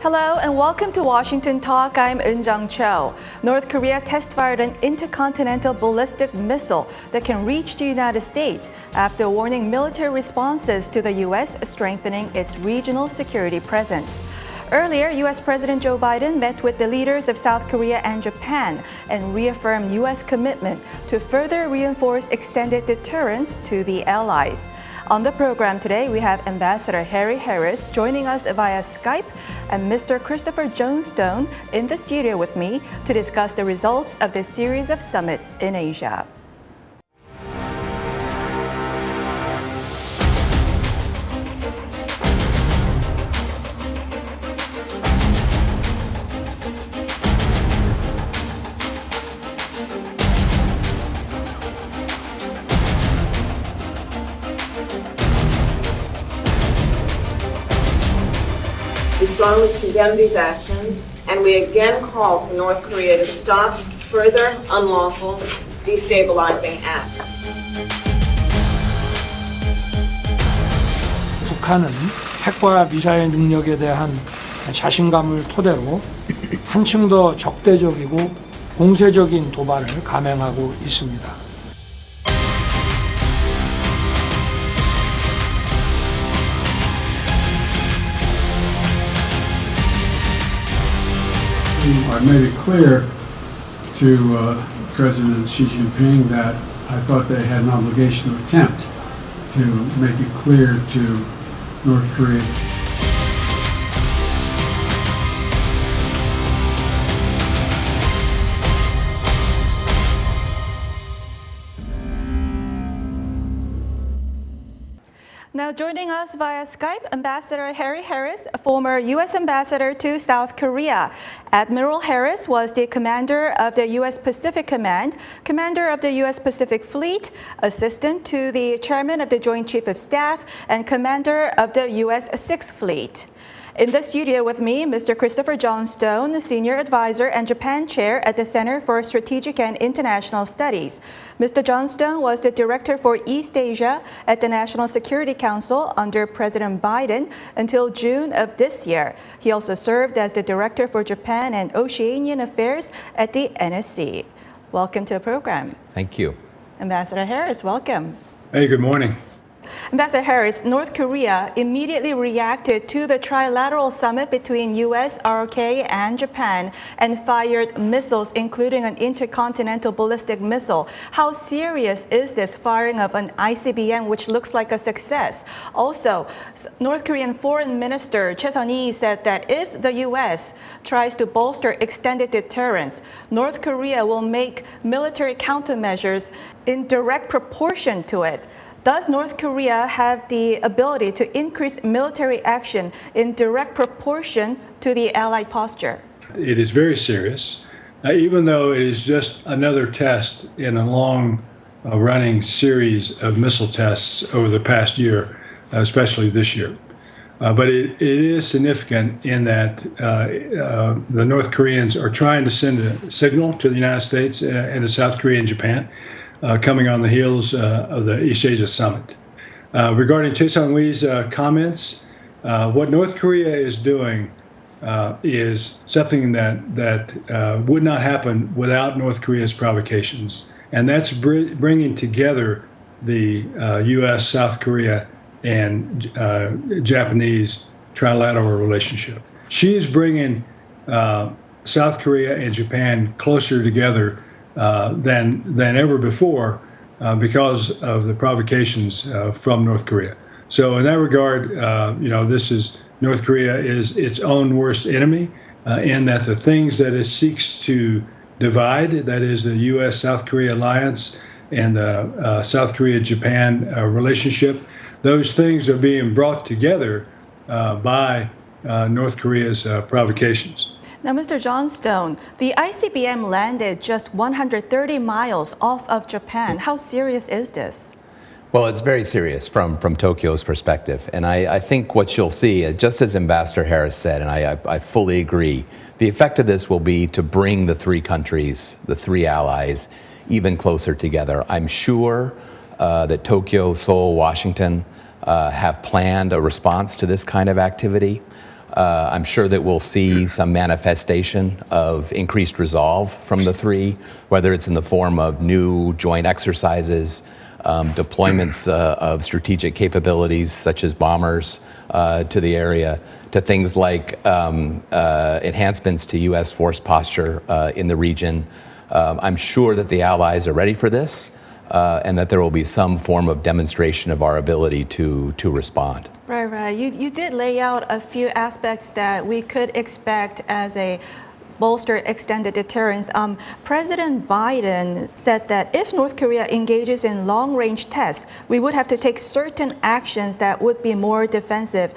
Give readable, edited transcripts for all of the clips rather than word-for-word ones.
Hello and welcome to Washington Talk. I'm Eun-jung Cho. North Korea test-fired an intercontinental ballistic missile that can reach the United States after warning military responses to the U.S. strengthening its regional security presence. Earlier, U.S. President Joe Biden met with the leaders of South Korea and Japan and reaffirmed U.S. commitment to further reinforce extended deterrence to the allies. On the program today, we have Ambassador Harry Harris joining us via Skype and Mr. Christopher Johnstone in the studio with me to discuss the results of this series of summits in Asia. We strongly condemn these actions, and we again call for North Korea to stop further unlawful, destabilizing acts. 북한은 핵과 미사일 능력에 대한 자신감을 토대로 한층 더 적대적이고 공세적인 도발을 감행하고 있습니다. I made it clear to President Xi Jinping that I thought they had an obligation to attempt to make it clear to North Korea. Now joining us via Skype, Ambassador Harry Harris, former U.S. Ambassador to South Korea. Admiral Harris was the commander of the U.S. Pacific Command, commander of the U.S. Pacific Fleet, assistant to the chairman of the Joint Chief of Staff, and commander of the U.S. Sixth Fleet. In the studio with me, Mr. Christopher Johnstone, Senior Advisor and Japan Chair at the Center for Strategic and International Studies. Mr. Johnstone was the Director for East Asia at the National Security Council under President Biden until June of this year. He also served as the Director for Japan and Oceanian Affairs at the NSC. Welcome to the program. Thank you. Ambassador Harris, welcome. Hey, good morning. Ambassador Harris, North Korea immediately reacted to the trilateral summit between U.S., ROK, and Japan and fired missiles, including an intercontinental ballistic missile. How serious is this firing of an Icbm, which looks like a success? Also, North Korean Foreign Minister Choi Sun-hee said that if the U.S. tries to bolster extended deterrence, North Korea will make military countermeasures in direct proportion to it. Does North Korea have the ability to increase military action in direct proportion to the Allied posture? It is very serious, even though it is just another test in a long running series of missile tests over the past year, especially this year. But it is significant in that the North Koreans are trying to send a signal to the United States and to South Korea and Japan, coming on the heels of the East Asia Summit. Regarding Choi Sun-hee's comments, what North Korea is doing is something that would not happen without North Korea's provocations, and that's bringing together the U.S., South Korea, and Japanese trilateral relationship. She's bringing South Korea and Japan closer together than ever before because of the provocations from North Korea. So in that regard, this is North Korea is its own worst enemy in that the things that it seeks to divide, that is the U.S.-South Korea alliance and the South Korea-Japan relationship, those things are being brought together by North Korea's provocations. Now, Mr. Johnstone, the Icbm landed just 130 miles off of Japan. How serious is this? Well, it's very serious from Tokyo's perspective. And I think what you'll see, just as Ambassador Harris said, and I fully agree, the effect of this will be to bring the three countries, the three allies, even closer together. I'm sure that Tokyo, Seoul, Washington have planned a response to this kind of activity. I'm sure that we'll see some manifestation of increased resolve from the three, whether it's in the form of new joint exercises, deployments of strategic capabilities such as bombers to the area, to things like enhancements to U.S. force posture in the region. I'm sure that the allies are ready for this. And that there will be some form of demonstration of our ability to respond. Right. You did lay out a few aspects that we could expect as a bolstered extended deterrence. President Biden said that if North Korea engages in long-range tests, we would have to take certain actions that would be more defensive.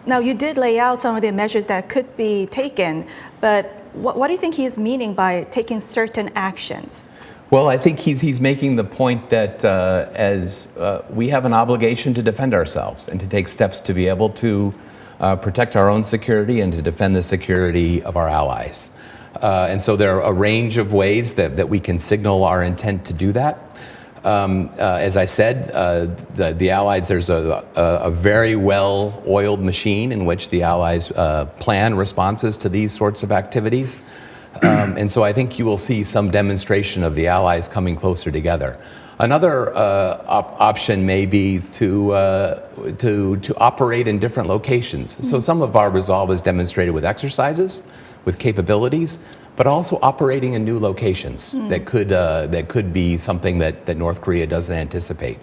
Now, you did lay out some of the measures that could be taken, but what do you think he is meaning by taking certain actions? Well, I think he's making the point that as we have an obligation to defend ourselves and to take steps to be able to protect our own security and to defend the security of our allies. And so there are a range of ways that we can signal our intent to do that. As I said, the allies, there's a very well-oiled machine in which the allies plan responses to these sorts of activities. And so I think you will see some demonstration of the allies coming closer together. Another option may be to operate in different locations. So some of our resolve is demonstrated with exercises, with capabilities, but also operating in new locations that could be something that North Korea doesn't anticipate.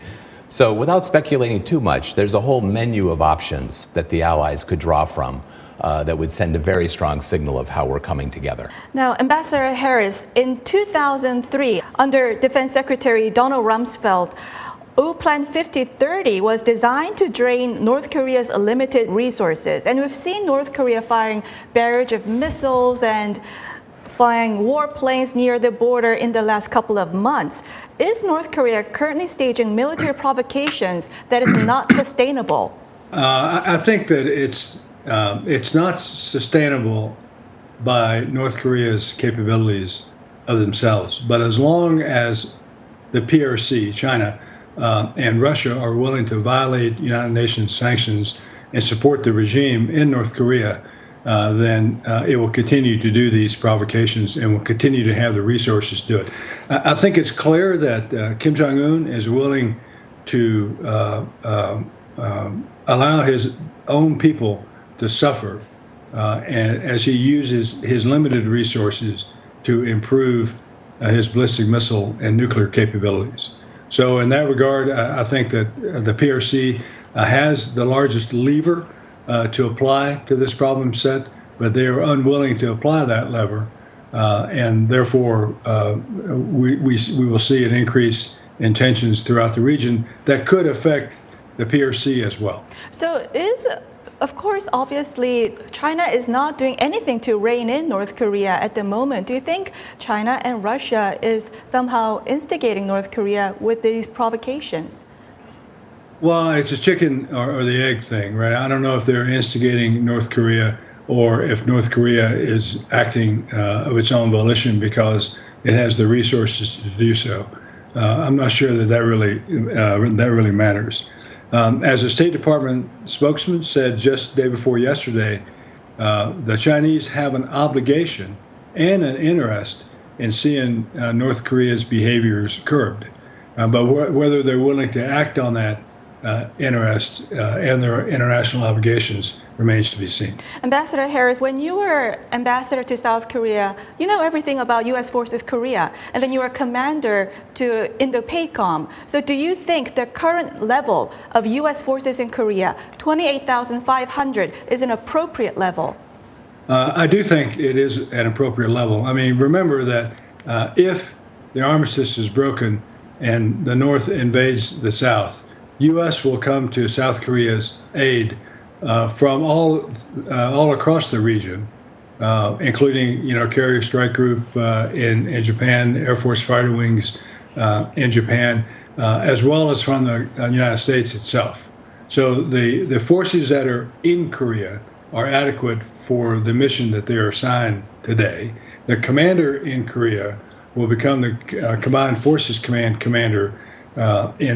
So without speculating too much, there's a whole menu of options that the allies could draw from. That would send a very strong signal of how we're coming together. Now, Ambassador Harris, in 2003, under Defense Secretary Donald Rumsfeld, Plan 5030 was designed to drain North Korea's limited resources. And we've seen North Korea firing barrage of missiles and flying warplanes near the border in the last couple of months. Is North Korea currently staging military provocations that is not sustainable? I think that it's not sustainable by North Korea's capabilities of themselves. But as long as the PRC, China, and Russia are willing to violate United Nations sanctions and support the regime in North Korea, then it will continue to do these provocations and will continue to have the resources to do it. I think it's clear that Kim Jong-un is willing to allow his own people to suffer and as he uses his limited resources to improve his ballistic missile and nuclear capabilities. So in that regard, I think that the PRC has the largest lever to apply to this problem set, but they are unwilling to apply that lever, and therefore we will see an increase in tensions throughout the region that could affect the PRC as well. So of course, obviously, China is not doing anything to rein in North Korea at the moment. Do you think China and Russia is somehow instigating North Korea with these provocations? Well, it's a chicken or the egg thing, right? I don't know if they're instigating North Korea or if North Korea is acting of its own volition because it has the resources to do so. I'm not sure that really matters. As a State Department spokesman said just the day before yesterday, the Chinese have an obligation and an interest in seeing North Korea's behaviors curbed. But whether they're willing to act on that interest and their international obligations remains to be seen. Ambassador Harris, when you were ambassador to South Korea, you know everything about U.S. Forces Korea, and then you were commander to Indo-PACOM. So do you think the current level of U.S. forces in Korea, 28,500, is an appropriate level? I do think it is an appropriate level. I mean, remember that if the armistice is broken and the North invades the South, U.S. will come to South Korea's aid from all across the region, including Carrier Strike Group in Japan, Air Force Fighter Wings in Japan, as well as from the United States itself. So the forces that are in Korea are adequate for the mission that they are assigned today. The commander in Korea will become the Combined Forces Command commander and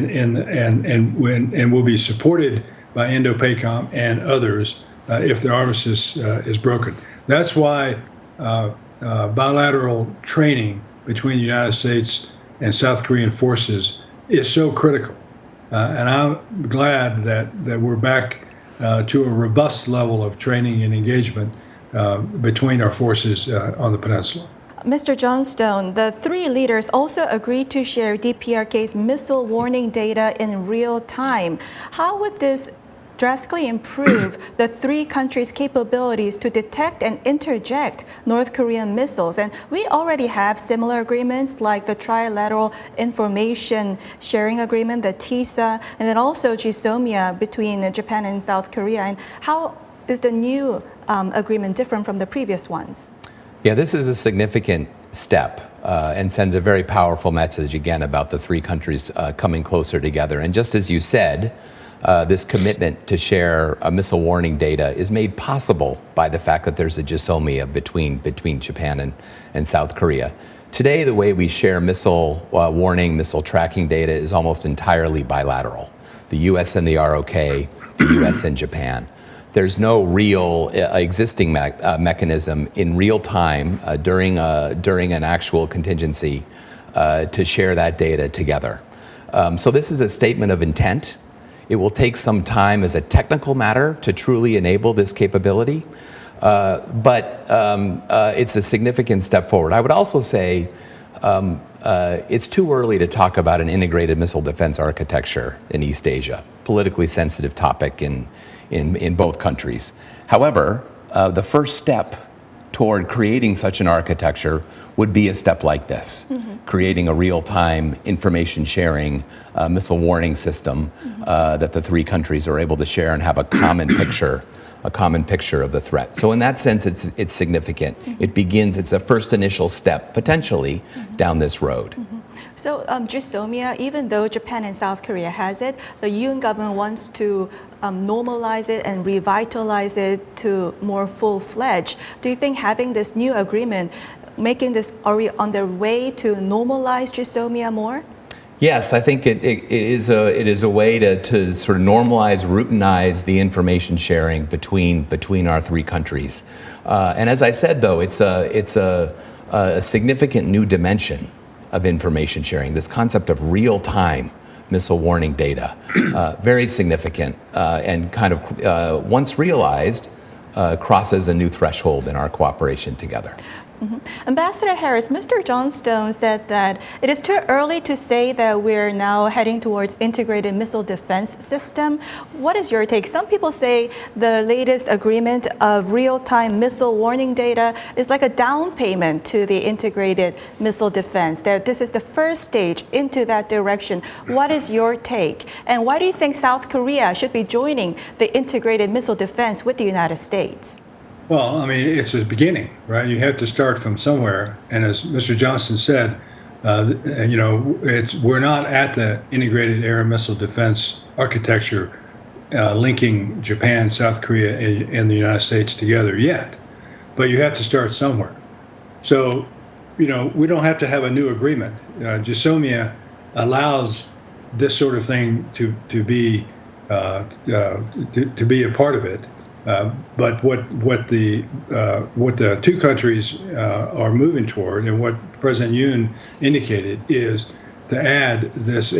will be supported by Indo-PACOM and others if the armistice is broken. That's why bilateral training between the United States and South Korean forces is so critical. And I'm glad that we're back to a robust level of training and engagement between our forces on the peninsula. Mr. Johnstone, the three leaders also agreed to share DPRK's missile warning data in real time. How would this drastically improve the three countries' capabilities to detect and interject North Korean missiles? And we already have similar agreements like the Trilateral Information Sharing Agreement, the TISA, and then also Jisomia between Japan and South Korea. And how is the new agreement different from the previous ones? Yeah, this is a significant step and sends a very powerful message, again, about the three countries coming closer together. And just as you said, this commitment to share missile warning data is made possible by the fact that there's a Jisomia between Japan and South Korea. Today, the way we share missile warning, missile tracking data is almost entirely bilateral. The U.S. and the ROK, the U.S. and Japan. There's no real existing mechanism in real time during an actual contingency to share that data together. So this is a statement of intent. It will take some time as a technical matter to truly enable this capability, but it's a significant step forward. I would also say it's too early to talk about an integrated missile defense architecture in East Asia, politically sensitive topic in both countries. However, the first step toward creating such an architecture would be a step like this, creating a real-time information sharing missile warning system that the three countries are able to share and have a common picture of the threat. So in that sense, it's significant. It's a first initial step, potentially, down this road. So Jisomia, even though Japan and South Korea has it, the UN government wants to normalize it and revitalize it to more full-fledged. Do you think having this new agreement, are we on the way to normalize Jisomia more? Yes, I think it is a way to sort of normalize, routinize the information sharing between our three countries. And as I said, though, it's a significant new dimension of information sharing. This concept of real-time missile warning data, very significant, and kind of once realized, crosses a new threshold in our cooperation together. Ambassador Harris, Mr. Johnstone said that it is too early to say that we're now heading towards integrated missile defense system. What is your take? Some people say the latest agreement of real-time missile warning data is like a down payment to the integrated missile defense, that this is the first stage into that direction. What is your take? And why do you think South Korea should be joining the integrated missile defense with the United States? Well, I mean, it's a beginning, right? You have to start from somewhere. And as Mr. Johnston said, we're not at the integrated air and missile defense architecture linking Japan, South Korea, and the United States together yet. But you have to start somewhere. So, we don't have to have a new agreement. Jisomia allows this sort of thing to be a part of it. But what the two countries are moving toward, and what President Yoon indicated, is to add this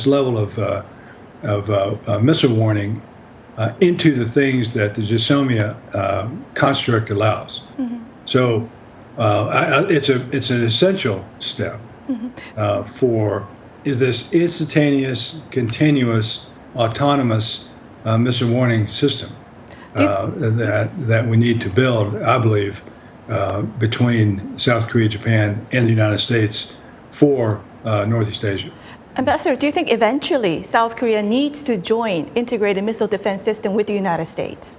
level of missile warning into the things that the Jisomia construct allows. So it's an essential step for this instantaneous, continuous, autonomous missile warning system. That we need to build, I believe, between South Korea, Japan, and the United States for Northeast Asia. Ambassador, do you think eventually South Korea needs to join integrated missile defense system with the United States?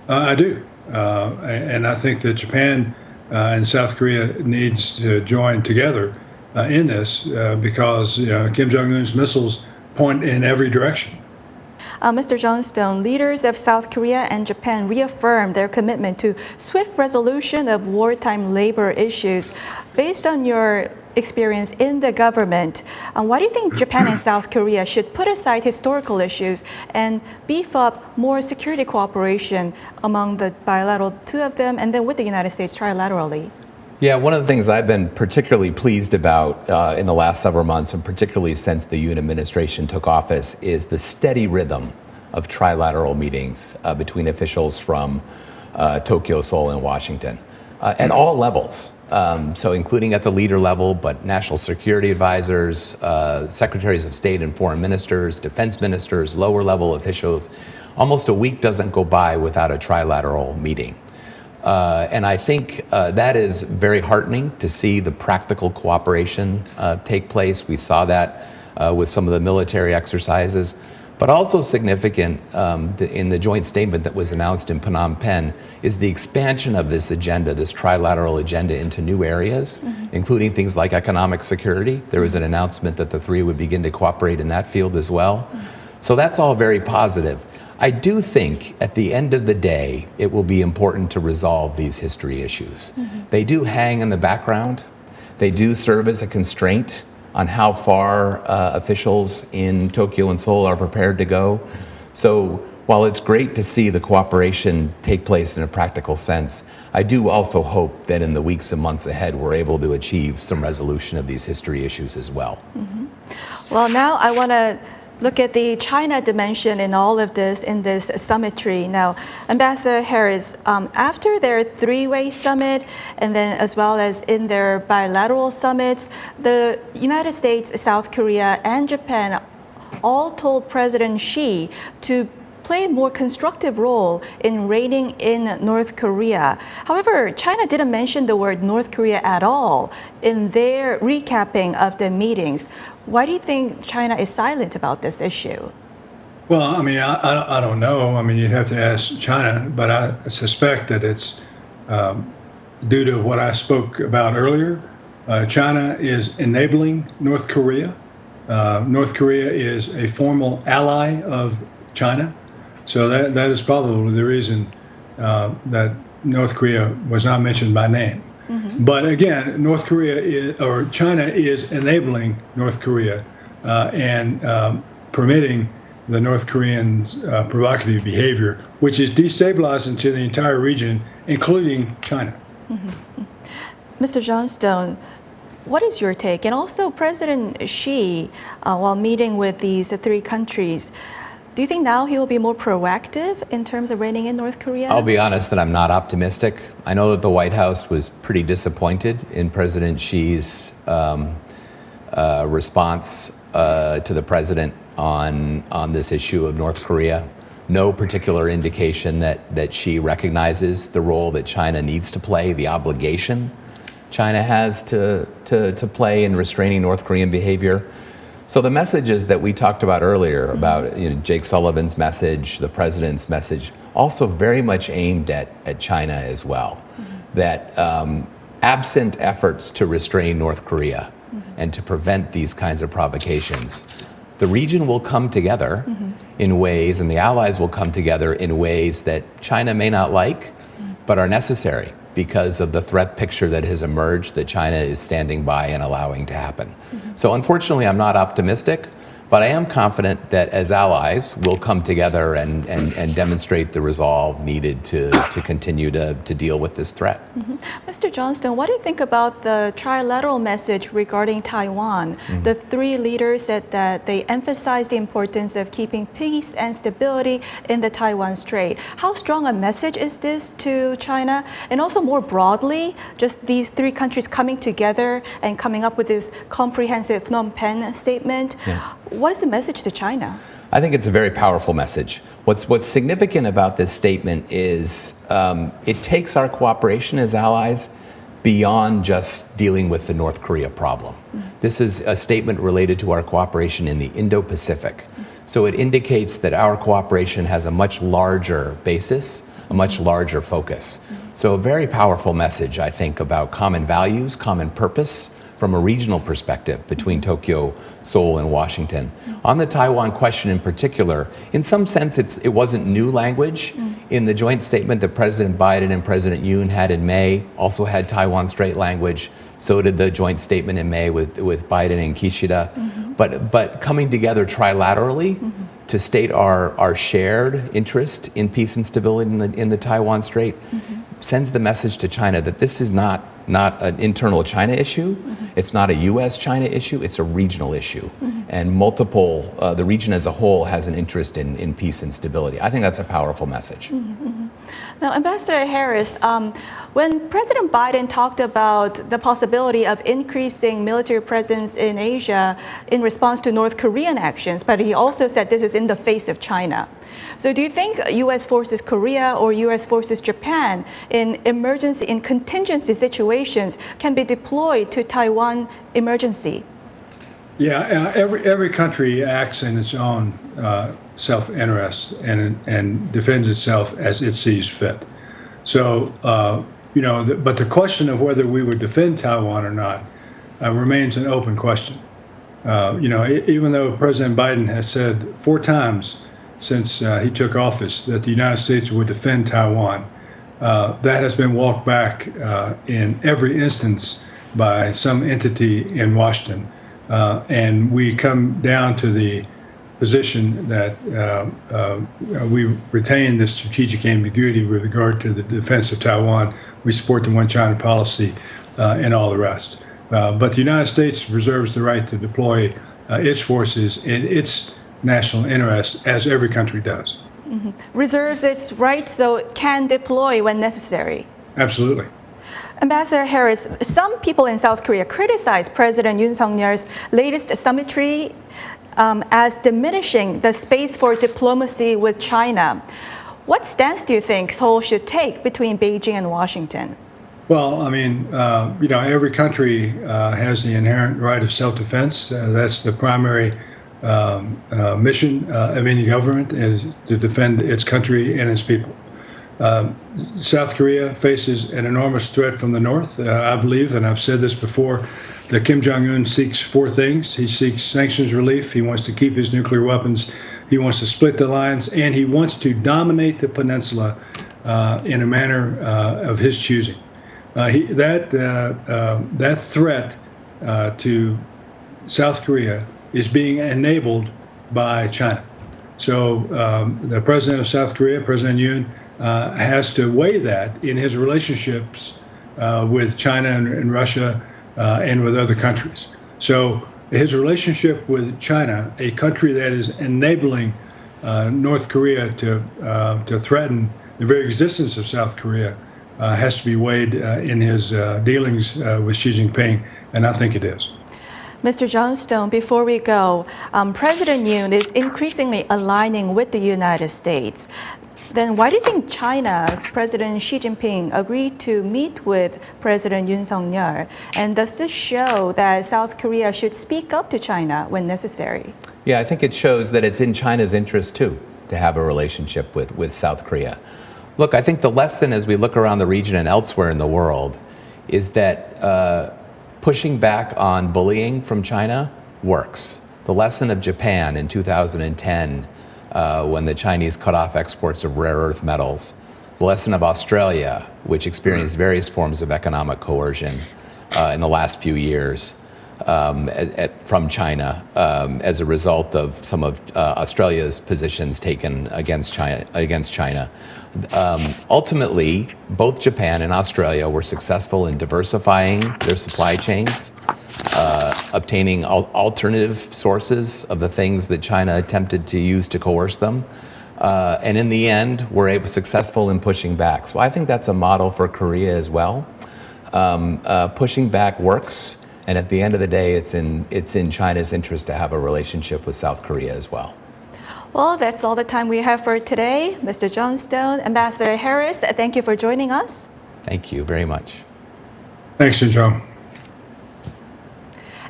I do. And I think that Japan and South Korea needs to join together in this because Kim Jong-un's missiles point in every direction. Mr. Johnstone, leaders of South Korea and Japan reaffirmed their commitment to swift resolution of wartime labor issues. Based on your experience in the government. Why do you think Japan and South Korea should put aside historical issues and beef up more security cooperation among the bilateral two of them and then with the United States trilaterally? Yeah, one of the things I've been particularly pleased about in the last several months, and particularly since the Yoon administration took office, is the steady rhythm of trilateral meetings between officials from Tokyo, Seoul, and Washington at all levels. So including at the leader level, but national security advisors, secretaries of state and foreign ministers, defense ministers, lower level officials. Almost a week doesn't go by without a trilateral meeting. And I think that is very heartening to see the practical cooperation take place. We saw that with some of the military exercises, but also significant in the joint statement that was announced in Phnom Penh is the expansion of this agenda, this trilateral agenda, into new areas, including things like economic security. There was an announcement that the three would begin to cooperate in that field as well. So that's all very positive. I do think at the end of the day, it will be important to resolve these history issues. They do hang in the background. They do serve as a constraint on how far officials in Tokyo and Seoul are prepared to go. So while it's great to see the cooperation take place in a practical sense, I do also hope that in the weeks and months ahead, we're able to achieve some resolution of these history issues as well. Well, now I want to look at the China dimension in all of this, in this summitry. Now, Ambassador Harris, after their three-way summit, and then as well as in their bilateral summits, the United States, South Korea, and Japan all told President Xi to play a more constructive role in reining in North Korea. However, China didn't mention the word North Korea at all in their recapping of the meetings. Why do you think China is silent about this issue? Well, I mean, I don't know. I mean, you'd have to ask China, but I suspect that it's due to what I spoke about earlier. China is enabling North Korea. North Korea is a formal ally of China. So that is probably the reason that North Korea was not mentioned by name. But again, North Korea or China is enabling North Korea and permitting the North Koreans' provocative behavior, which is destabilizing to the entire region, including China. Mr. Johnstone, what is your take? And also President Xi, while meeting with these three countries, do you think now he will be more proactive in terms of reining in North Korea? I'll be honest that I'm not optimistic. I know that the White House was pretty disappointed in President Xi's response to the president on this issue of North Korea. No particular indication that Xi recognizes the role that China needs to play, the obligation China has to play in restraining North Korean behavior. So the messages that we talked about earlier about Jake Sullivan's message, the president's message, also very much aimed at China as well. That absent efforts to restrain North Korea and to prevent these kinds of provocations, the region will come together in ways, and the allies will come together in ways that China may not like, but are necessary because of the threat picture that has emerged that China is standing by and allowing to happen. So unfortunately, I'm not optimistic, but I am confident that as allies, we'll come together and demonstrate the resolve needed to continue to deal with this threat. Mr. Johnstone, what do you think about the trilateral message regarding Taiwan? The three leaders said that they emphasized the importance of keeping peace and stability in the Taiwan Strait. How strong a message is this to China? And also more broadly, just these three countries coming together and coming up with this comprehensive Phnom Penh statement. What is the message to China? I think it's a very powerful message. What's significant about this statement is it takes our cooperation as allies beyond just dealing with the North Korea problem. This is a statement related to our cooperation in the Indo-Pacific. So it indicates that our cooperation has a much larger basis, a much larger focus. So a very powerful message, I think, about common values, common purpose from a regional perspective between Tokyo, Seoul, and Washington. On the Taiwan question in particular, in some sense, it wasn't new language. In the joint statement that President Biden and President Yoon had in May, also had Taiwan Strait language. So did the joint statement in May with Biden and Kishida. But coming together trilaterally to state our shared interest in peace and stability in the Taiwan Strait sends the message to China that this is not an internal China issue, it's not a US-China issue, it's a regional issue. And the region as a whole has an interest in peace and stability. I think that's a powerful message. Now, Ambassador Harris, when President Biden talked about the possibility of increasing military presence in Asia in response to North Korean actions, but he also said this is in the face of China. So do you think U.S. forces Korea or U.S. forces Japan in emergency, in contingency situations can be deployed to Taiwan emergency? Yeah, every country acts in its own self-interest and defends itself as it sees fit. So, but the question of whether we would defend Taiwan or not remains an open question. Even though President Biden has said 4 times since he took office that the United States would defend Taiwan, that has been walked back in every instance by some entity in Washington. And we come down to the position that we retain the strategic ambiguity with regard to the defense of Taiwan. We support the one China policy and all the rest. But the United States reserves the right to deploy its forces in its national interest, as every country does. Reserves its right so it can deploy when necessary. Absolutely. Ambassador Harris, some people in South Korea criticize President Yoon Suk-yeol's latest summitry as diminishing the space for diplomacy with China. What stance do you think Seoul should take between Beijing and Washington? Well, I mean, every country has the inherent right of self-defense. That's the primary mission of any government, is to defend its country and its people. South Korea faces an enormous threat from the north. I believe, and I've said this before, that Kim Jong-un seeks 4 things. He seeks sanctions relief. He wants to keep his nuclear weapons. He wants to split the alliance, and he wants to dominate the peninsula in a manner of his choosing. That threat to South Korea is being enabled by China. So the president of South Korea, President Yoon, has to weigh that in his relationships with China and Russia and with other countries. So his relationship with China, a country that is enabling North Korea to threaten the very existence of South Korea, has to be weighed in his dealings with Xi Jinping, and I think it is. Mr. Johnstone, before we go, President Yoon is increasingly aligning with the United States. Then why do you think China, President Xi Jinping, agreed to meet with President Yoon Suk-yeol? And does this show that South Korea should speak up to China when necessary? Yeah, I think it shows that it's in China's interest, too, to have a relationship with South Korea. Look, I think the lesson as we look around the region and elsewhere in the world is that pushing back on bullying from China works. The lesson of Japan in 2010, when the Chinese cut off exports of rare earth metals. The lesson of Australia, which experienced various forms of economic coercion in the last few years from China as a result of some of Australia's positions taken against China. Ultimately, both Japan and Australia were successful in diversifying their supply chains, obtaining alternative sources of the things that China attempted to use to coerce them. And in the end, were successful in pushing back. So I think that's a model for Korea as well. Pushing back works. And at the end of the day, it's in China's interest to have a relationship with South Korea as well. Well, that's all the time we have for today. Mr. Johnstone, Ambassador Harris, thank you for joining us. Thank you very much. Thanks, Joe.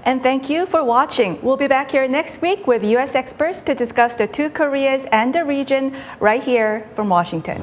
And thank you for watching. We'll be back here next week with U.S. experts to discuss the 2 Koreas and the region right here from Washington.